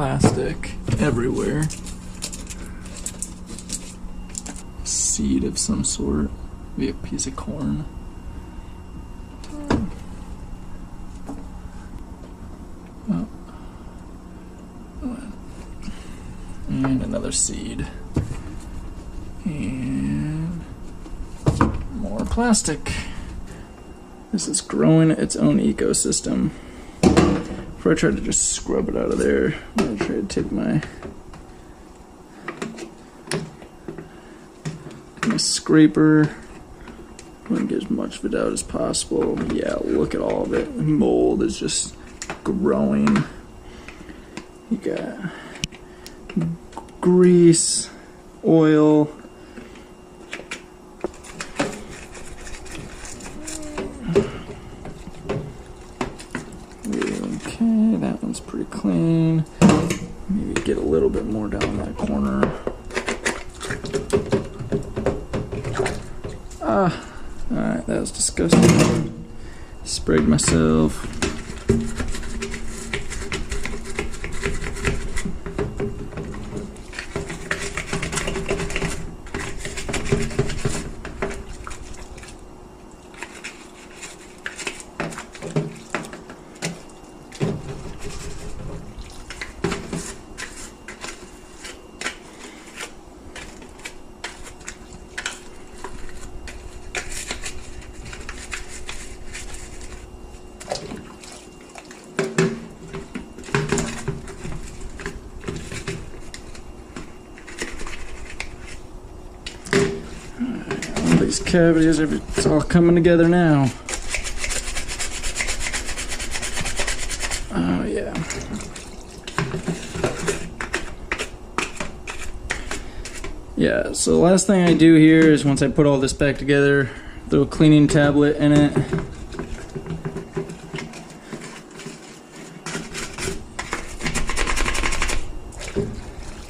plastic everywhere. Seed of some sort, maybe a piece of corn. Oh. And another seed. And more plastic. This is growing its own ecosystem. Before I try to just scrub it out of there, I'm going to try to take my scraper and get as much of it out as possible. Yeah, look at all of it. The mold is just growing. You got grease, oil. Okay, that one's pretty clean. Maybe get a little bit more down that corner. Alright, that was disgusting. Sprayed myself. These cavities, it's all coming together now. Oh yeah. Yeah, so the last thing I do here is once I put all this back together, throw a cleaning tablet in it.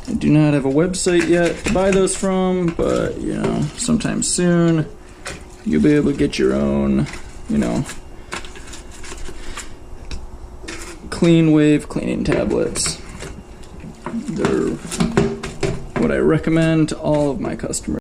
I do not have a website yet to buy those from, but you know, sometime soon you'll be able to get your own, you know, clean wave cleaning tablets. They're what I recommend to all of my customers.